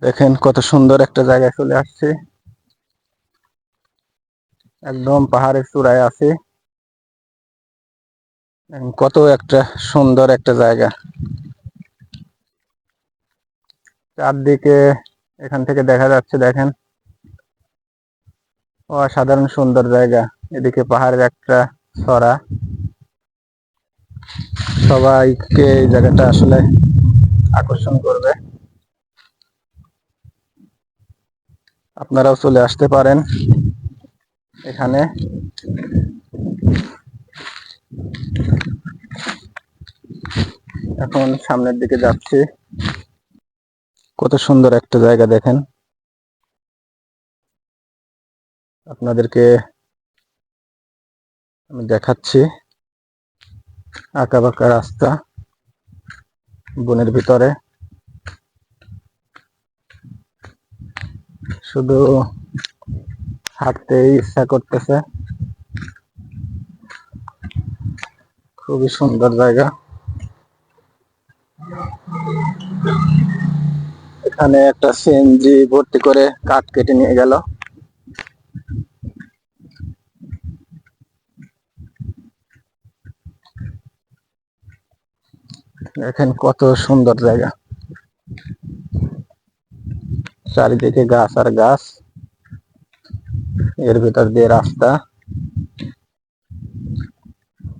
দেখেন কত সুন্দর একটা জায়গায় চলে আসছে। একদম পাহাড়ের চূড়ায় আছে। কত একটা সুন্দর একটা জায়গা। চারদিকে এখান থেকে দেখা যাচ্ছে, দেখেন অসাধারণ সুন্দর জায়গা। এদিকে পাহাড়ের একটা ছড়া। সবাইকে এই জায়গাটা আসলে আকর্ষণ করবে। আপনারাও চলে আসতে পারেন এখানে। এখন সামনের দিকে যাচ্ছি। কত সুন্দর একটা জায়গা দেখেন। আপনাদেরকে আমি দেখাচ্ছি। আঁকা বাঁকা রাস্তা বনের ভিতরে, শুধু হাঁটতেই ইচ্ছা করতেছে। খুবই সুন্দর জায়গা। এখানে একটা সিএনজি ভর্তি করে কাঠ কেটে নিয়ে গেল। দেখেন কত সুন্দর জায়গা। চারিদিকে গাছ আর গাছ, এর ভিতর দিয়ে রাস্তা।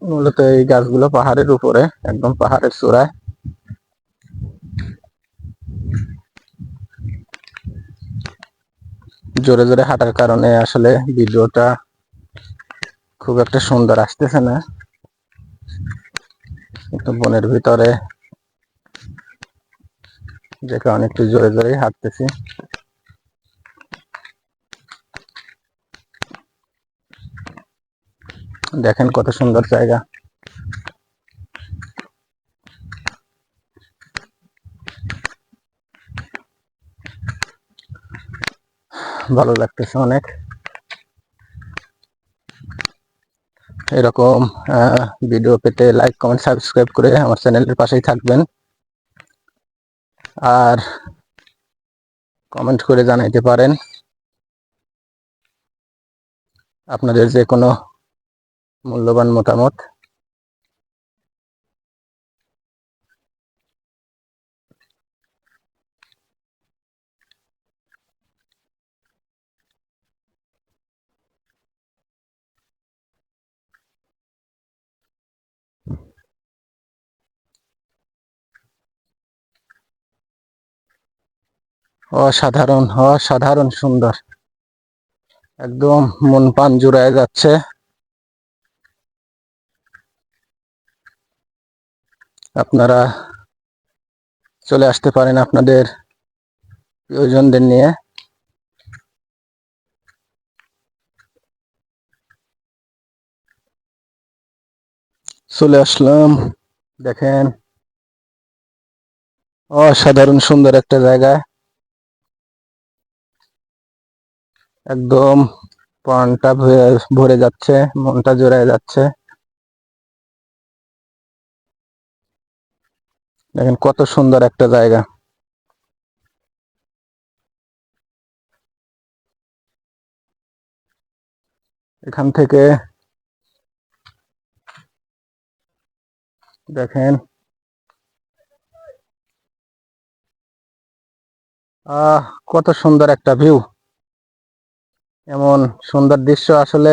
মূলত এই গাছগুলো পাহাড়ের উপরে, একদম পাহাড়ের চূড়ায়। জোরে জোরে হাঁটার কারণে আসলে ভিডিওটা খুব একটা সুন্দর আসতেছে না, কিন্তু বনের ভিতরে যে কারণে একটু জোরে জোরে হাঁটতেছি। দেখেন কত সুন্দর জায়গা। ভালো লাগতেছে অনেক। এরকম ভিডিও পেতে লাইক কমেন্ট সাবস্ক্রাইব করে আমার চ্যানেলের পাশেই থাকবেন। আর কমেন্ট করে জানাইতে পারেন আপনাদের যে কোনো মূল্যবান মতামত। অসাধারণ অসাধারণ সুন্দর। একদম মন প্রাণ জুড়ায় যাচ্ছে। আপনারা চলে আসতে পারেন আপনাদের প্রিয়জনদের নিয়ে। চলে আসলাম। দেখেন অসাধারণ সুন্দর একটা জায়গা। একদম প্রাণটা ভরে যাচ্ছে, মনটা জুড়ায় যাচ্ছে। দেখেন কত সুন্দর একটা জায়গা। এখান থেকে দেখেন কত সুন্দর একটা ভিউ। এমন সুন্দর দৃশ্য আসলে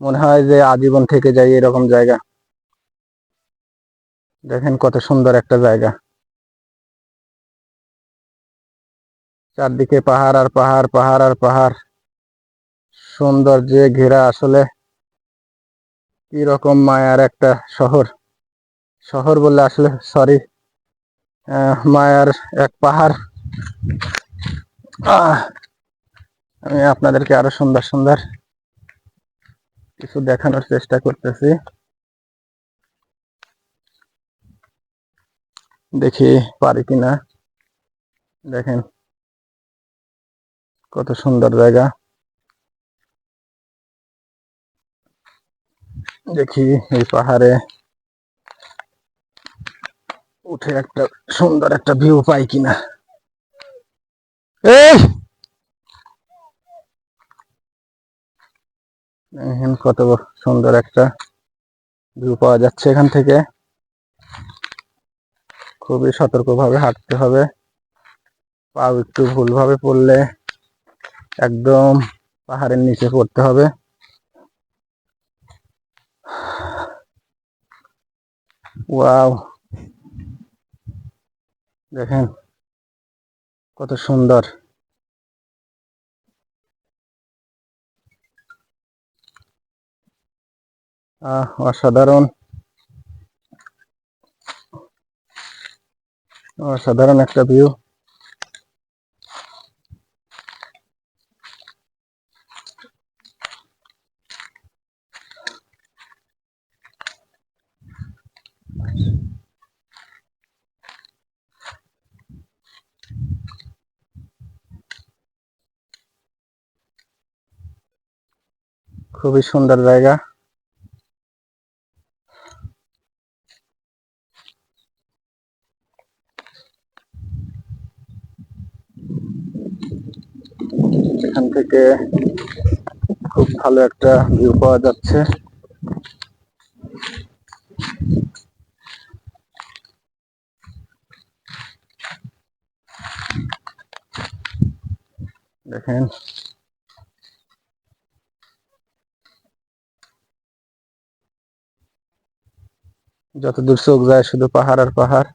মনে হয় যে আজীবন থেকে যাই এরকম জায়গা। দেখেন কত সুন্দর একটা জায়গা। চারদিকে পাহাড় আর পাহাড়, পাহাড় আর পাহাড়, সৌন্দর্যে ঘেরা। আসলে কি রকম মায়ার একটা শহর। শহর বললে আসলে সরি, মায়ার এক পাহাড়। আমি আপনাদেরকে আরো সুন্দর সুন্দর কিছু দেখানোর চেষ্টা করতেছি। দেখি পারি কিনা। দেখেন কত সুন্দর জায়গা। দেখি এই পাহাড়ে উঠে একটা সুন্দর একটা ভিউ পাই কিনা। এই দেখেন কত সুন্দর একটা ভিউ পাওয়া যাচ্ছে এখান থেকে। খুবই সতর্কভাবে হাঁটতে হবে, পাও একটু ভুলভাবে পড়লে একদম পাহাড়ের নিচে পড়তে হবে। ওয়াও, দেখেন কত সুন্দর। অসাধারণ, অসাধারণ একটা ভিউ। খুবই সুন্দর জায়গা। এখান থেকে খুব ভালো একটা ভিউ পাওয়া যাচ্ছে। দেখেন যতদূর চোখ যায় শুধু পাহাড় আর পাহাড়।